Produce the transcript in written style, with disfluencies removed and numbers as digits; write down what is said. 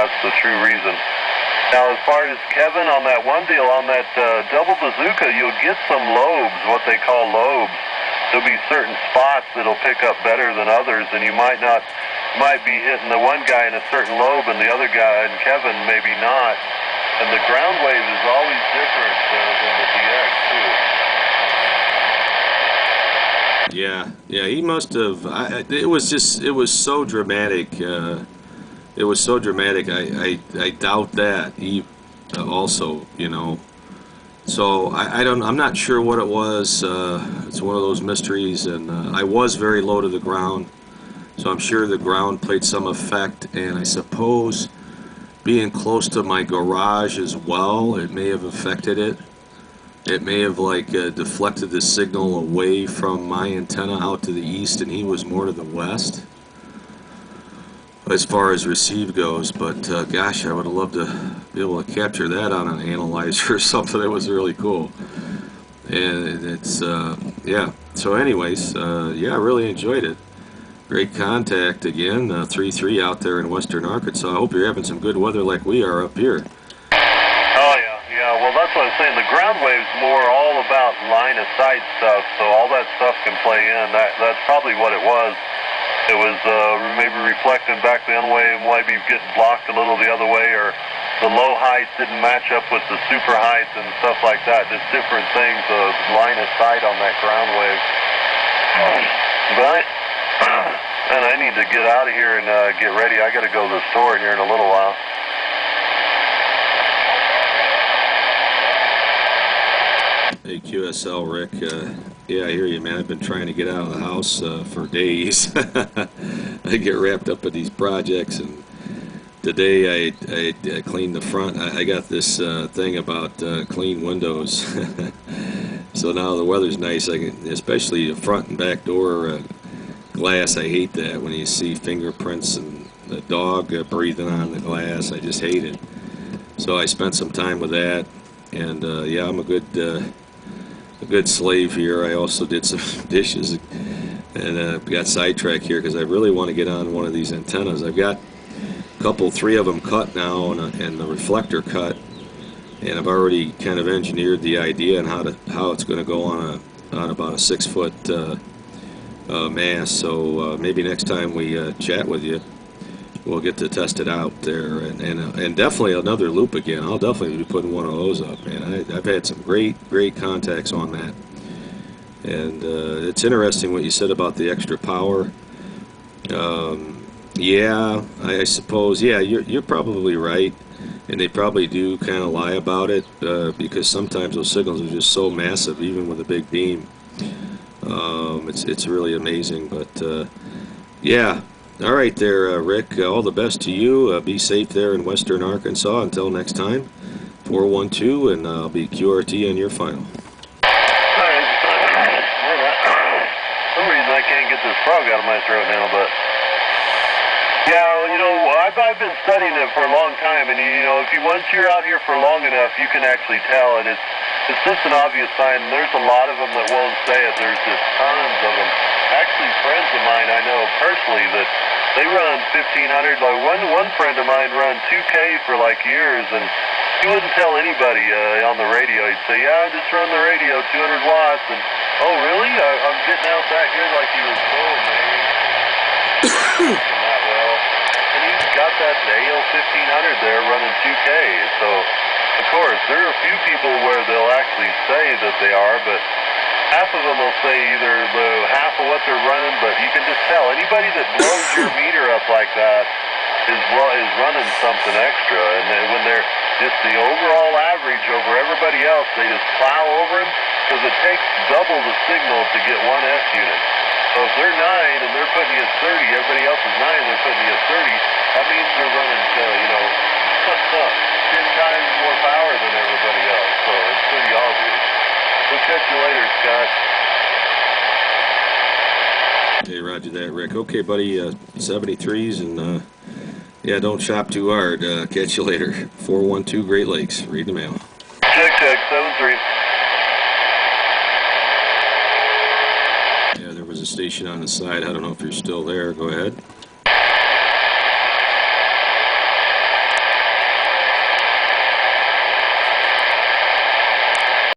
that's the true reason. Now, as far as Kevin, on that one deal, on that double bazooka, you'll get some lobes, what they call lobes. There'll be certain spots that'll pick up better than others, and you might be hitting the one guy in a certain lobe and the other guy, and Kevin, maybe not. And the ground wave is always different than the DX, too. Yeah, he must have. It was so dramatic. It was so dramatic. I doubt that he also, you know. So I'm not sure what it was. It's one of those mysteries, and I was very low to the ground, so I'm sure the ground played some effect. And I suppose being close to my garage as well, it may have affected it. It may have deflected the signal away from my antenna out to the east, and he was more to the west as far as receive goes. But gosh, I would have loved to be able to capture that on an analyzer or something. That was really cool. And it's yeah. So anyways, yeah, I really enjoyed it. Great contact again, 3-3 out there in western Arkansas. I hope you're having some good weather like we are up here. Oh yeah. Well, that's what I'm saying. The ground wave's more all about line of sight stuff, so all that stuff can play in. That's probably what it was. It was maybe reflecting back the other way, maybe getting blocked a little the other way, or the low heights didn't match up with the super heights and stuff like that. Just different things, line of sight on that ground wave. But, and I need to get out of here and get ready. I got to go to the store here in a little while. Hey QSL Rick, yeah, I hear you, man. I've been trying to get out of the house for days. I get wrapped up with these projects, and today I cleaned the front. I got this thing about clean windows. So now the weather's nice. I can, especially the front and back door glass. I hate that when you see fingerprints and the dog breathing on the glass. I just hate it. So I spent some time with that, and yeah, I'm a good slave here. I also did some dishes and got sidetracked here because I really want to get on one of these antennas. I've got three of them cut now, and the reflector cut, and I've already kind of engineered the idea on how it's going to go on about a 6-foot mast. So maybe next time we chat with you, we'll get to test it out there, and definitely another loop again. I'll definitely be putting one of those up, man. I've had some great contacts on that, and it's interesting what you said about the extra power. Yeah, I suppose. Yeah, you're probably right, and they probably do kind of lie about it because sometimes those signals are just so massive, even with a big beam. It's really amazing, but yeah. All right there, Rick. All the best to you. Be safe there in western Arkansas. Until next time, 412, and I'll be QRT on your final. For some reason I can't get this frog out of my throat now, but yeah, you know, I've been studying it for a long time, and you know, once you're out here for long enough, you can actually tell, and it's just an obvious sign. There's a lot of them that won't say it. There's just tons of them. Actually, friends of mine I know personally that they run 1,500. Like one friend of mine run 2K for like years, and he wouldn't tell anybody on the radio. He'd say, "Yeah, I just run the radio, 200 watts." And oh, really? I'm getting out that good, like he was so amazing. That well, and he's got that AL 1500 there running 2K. So, of course, there are a few people where they'll actually say that they are, but half of them will say either the half of what they're running, but you can just tell. Anybody that blows your meter up like that is running something extra. And when they're just the overall average over everybody else, they just plow over them because it takes double the signal to get one S unit. So if they're 9 and they're putting you at 30, everybody else is 9, they're putting you at 30, that means they're running, you know, 10 times more power than everybody else. So it's pretty obvious. We'll catch you later, Scott. Hey, roger that, Rick. Okay, buddy, 73s, and yeah, don't shop too hard. Catch you later. 412 Great Lakes. Read the mail. Check, 73. Yeah, there was a station on the side. I don't know if you're still there. Go ahead.